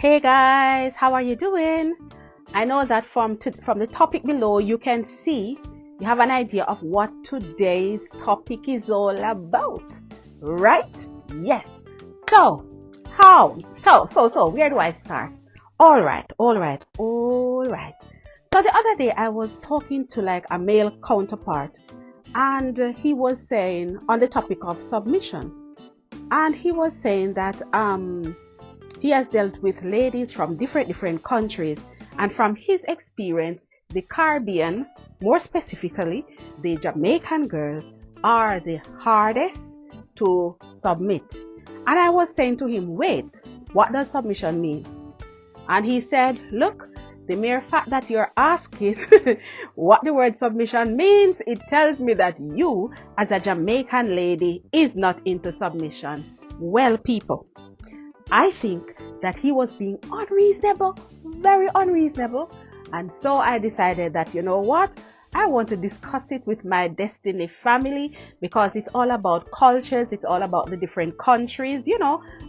Hey guys, how are you doing? I know that from the topic below you can see you have an idea of what today's topic is all about, right? Yes. So, where do I start? All right. So the other day I was talking to like a male counterpart, and he was saying on the topic of submission, and he was saying that he has dealt with ladies from different countries, and from his experience, the Caribbean, more specifically, the Jamaican girls, are the hardest to submit. And I was saying to him, wait, what does submission mean? And he said, look, the mere fact that you're asking what the word submission means, it tells me that you, as a Jamaican lady, is not into submission. Well, people, I think that he was being unreasonable, very unreasonable. And so I decided that, you know what? I want to discuss it with my Destiny family, because it's all about cultures, it's all about the different countries,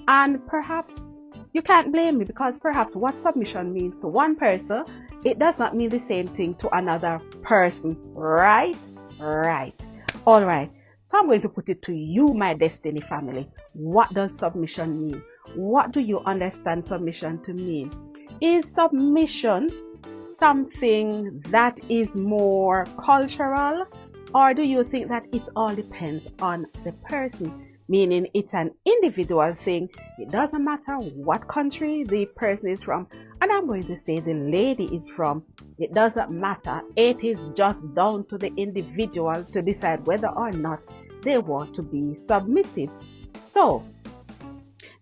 and perhaps you can't blame me, because perhaps what submission means to one person, it does not mean the same thing to another person, right? Right. All right. So I'm going to put it to you, my Destiny family. What does submission mean? What do you understand submission to mean? Is submission something that is more cultural, or do you think that it all depends on the person? Meaning it's an individual thing. It doesn't matter what country the person is from, and I'm going to say the lady is from. It doesn't matter. It is just down to the individual to decide whether or not they want to be submissive. So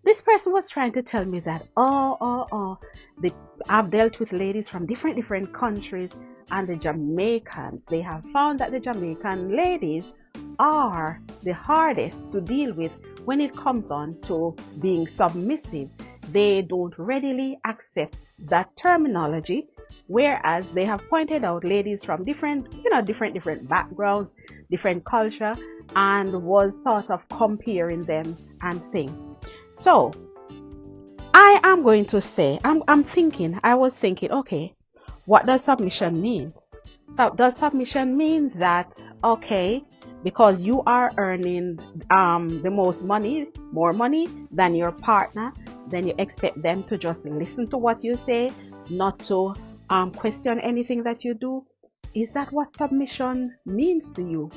this person was trying to tell me that, I've dealt with ladies from different countries, and the Jamaicans, they have found that the Jamaican ladies are the hardest to deal with when it comes on to being submissive. They don't readily accept that terminology, whereas they have pointed out ladies from different backgrounds, different culture, and was sort of comparing them and things. So I am going to say, I was thinking, okay, what does submission mean? So does submission mean that, okay, because you are earning the most money, more money than your partner, then you expect them to just listen to what you say, not to question anything that you do? Is that what submission means to you?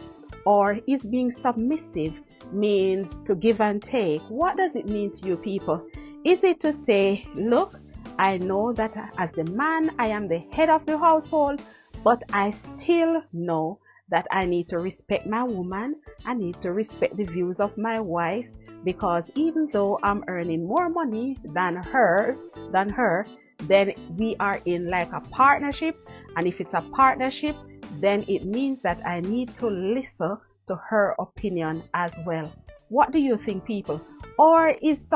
Or is being submissive means to give and take? What does it mean to you people? Is it to say, look, I know that as the man, I am the head of the household, but I still know that I need to respect my woman. I need to respect the views of my wife, because even though I'm earning more money than her, then we are in like a partnership. And if it's a partnership, then it means that I need to listen to her opinion as well. What do you think, people? Or is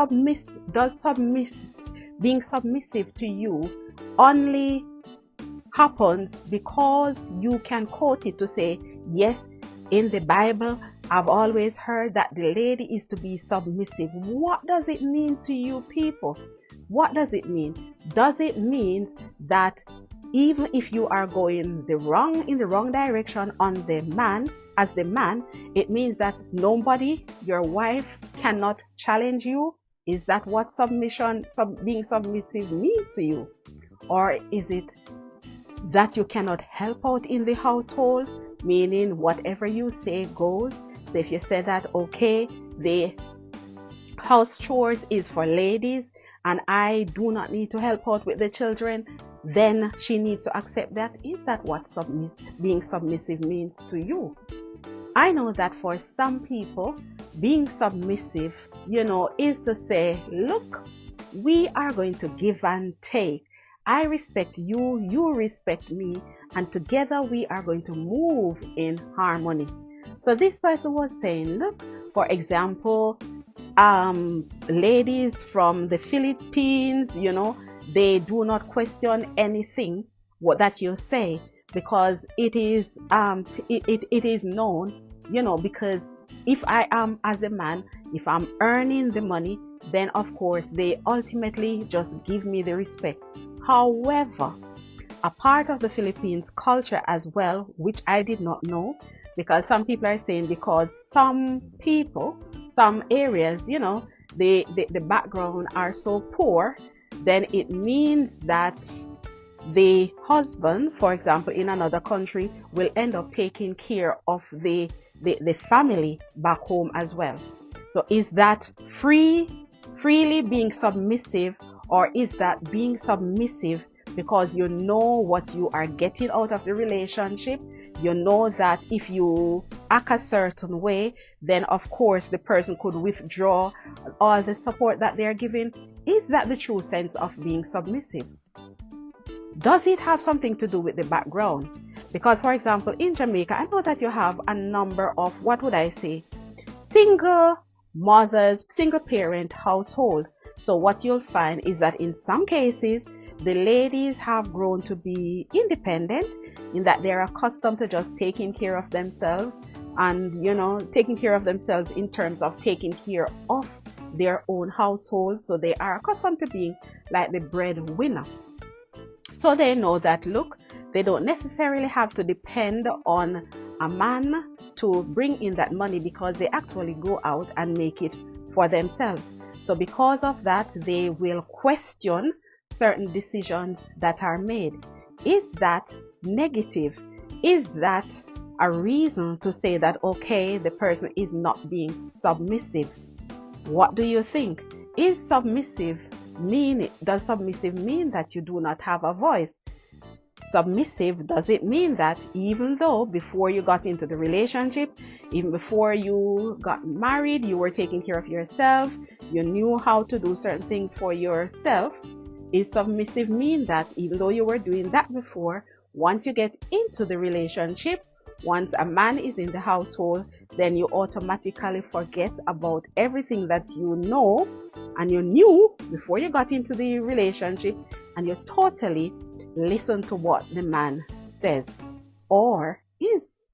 being submissive to you only happens because you can quote it to say, yes, in the Bible, I've always heard that the lady is to be submissive? What does it mean to you people? What does it mean? Does it mean that even if you are going in the wrong direction on the man, as the man, it means that nobody, your wife, cannot challenge you? Is that what being submissive means to you? Or is it that you cannot help out in the household, meaning whatever you say goes? So if you say that, okay, the house chores is for ladies and I do not need to help out with the children, then she needs to accept that. Is that what being submissive means to you? I know that for some people, being submissive, is to say, look, we are going to give and take. I respect you, you respect me, and together we are going to move in harmony. So this person was saying, look, for example, ladies from the Philippines, they do not question anything that you say, because it is known, because if I am, as a man, if I'm earning the money, then of course they ultimately just give me the respect. However, a part of the Philippines culture as well, which I did not know, because some people are saying because some people, some areas, the background are so poor, then it means that the husband, for example, in another country, will end up taking care of the family back home as well. So is that freely being submissive, or is that being submissive because you know what you are getting out of the relationship? You know that if you act a certain way, then of course the person could withdraw all the support that they're giving. Is that the true sense of being submissive? Does it have something to do with the background? Because, for example, in Jamaica, I know that you have a number of, what would I say, single mothers, single parent household. So what you'll find is that in some cases, the ladies have grown to be independent, in that they're accustomed to just taking care of themselves, and taking care of themselves in terms of taking care of their own household. So they are accustomed to being like the breadwinner. So they know that, look, they don't necessarily have to depend on a man to bring in that money, because they actually go out and make it for themselves. So because of that, they will question certain decisions that are made. Is that negative? Is that a reason to say that, okay, the person is not being submissive? What do you think? Does submissive mean that you do not have a voice? Submissive, does it mean that even though before you got into the relationship, even before you got married, you were taking care of yourself, you knew how to do certain things for yourself? Is submissive mean that even though you were doing that before, once you get into the relationship, once a man is in the household, then you automatically forget about everything that you know and you knew before you got into the relationship, and you totally listen to what the man says? Or is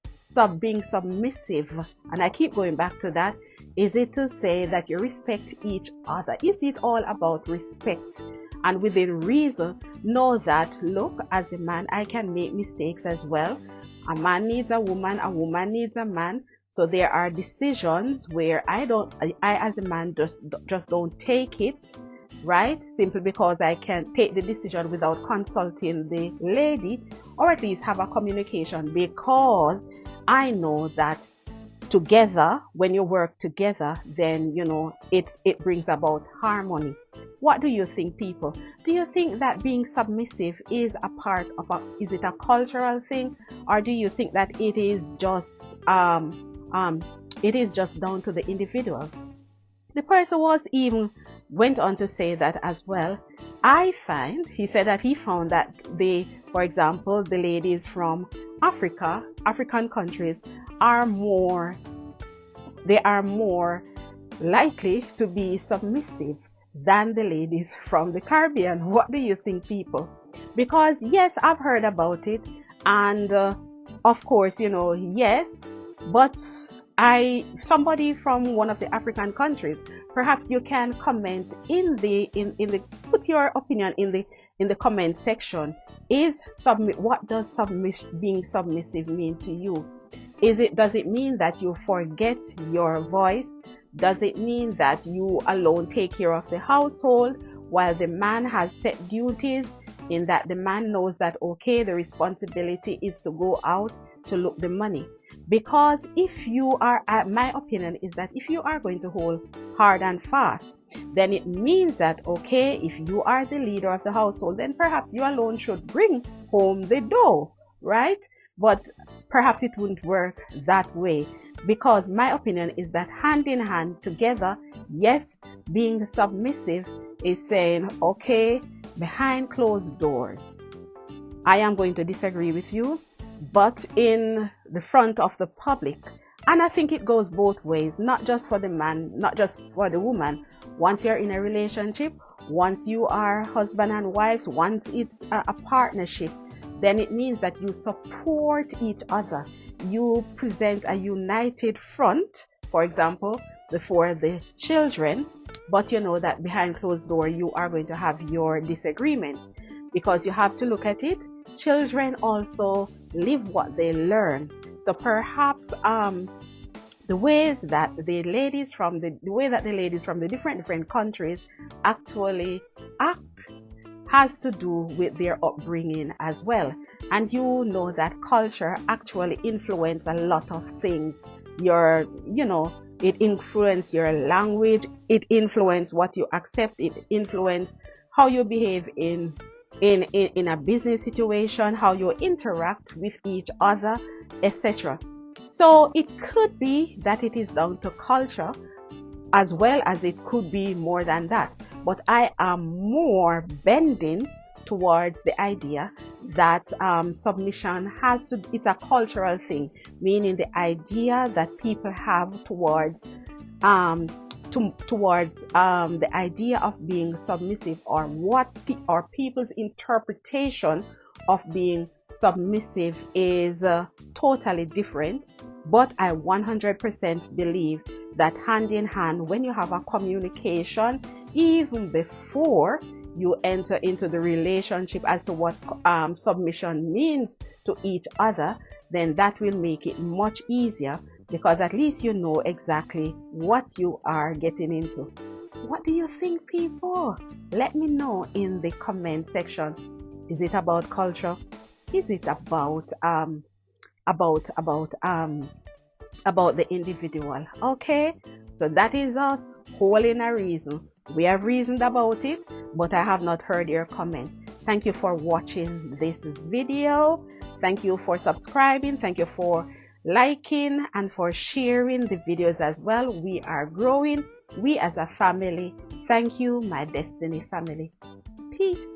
being submissive, and I keep going back to that, is it to say that you respect each other? Is it all about respect? And within reason, know that, look, as a man, I can make mistakes as well. A man needs a woman needs a man. So there are decisions where I as a man just don't take it, right? Simply because I can't take the decision without consulting the lady, or at least have a communication, because I know that together, when you work together, then it brings about harmony. What do you think, people? Do you think that being submissive is a part of is it a cultural thing, or do you think that it is just down to the individual? The person went on to say that as well. He said that he found that for example, the ladies from African countries are more likely to be submissive than the ladies from the Caribbean. What do you think, people? Because yes, I've heard about it, and of course, yes, but somebody from one of the African countries, perhaps you can comment put your opinion in the comment section. What does being submissive mean to you? Does it mean that you forget your voice? Does it mean that you alone take care of the household while the man has set duties, in that the man knows that, okay, the responsibility is to go out to look the money? Because my opinion is that if you are going to hold hard and fast, then it means that, okay, if you are the leader of the household, then perhaps you alone should bring home the dough, right? But perhaps it wouldn't work that way, because my opinion is that hand in hand together, yes, being submissive is saying, okay, behind closed doors, I am going to disagree with you, but in the front of the public. And I think it goes both ways, not just for the man, not just for the woman. Once you're in a relationship, once you are husband and wives, once it's a partnership, then it means that you support each other. You present a united front, for example, before the children, but you know that behind closed door you are going to have your disagreements, because you have to look at it. Children also live what they learn. So perhaps the ways that the ladies from the different countries actually act has to do with their upbringing as well. And you know that culture actually influences a lot of things. It influences your language, it influences what you accept, it influences how you behave in a business situation, how you interact with each other, etc. So it could be that it is down to culture, as well as it could be more than that. But I am more bending towards the idea that submission it's a cultural thing, meaning the idea that people have towards the idea of being submissive, or or people's interpretation of being submissive is totally different. But I 100% believe that hand in hand, when you have a communication, even before you enter into the relationship as to what submission means to each other, then that will make it much easier, because at least you know exactly what you are getting into. What do you think, people? Let me know in the comment section. Is it about culture? Is it about the individual? Okay, so that is us holding a reason. We have reasoned about it, but I have not heard your comment. Thank you for watching this video. Thank you for subscribing. Thank you for liking and for sharing the videos as well. We are growing. We as a family. Thank you, my Destiny family. Peace.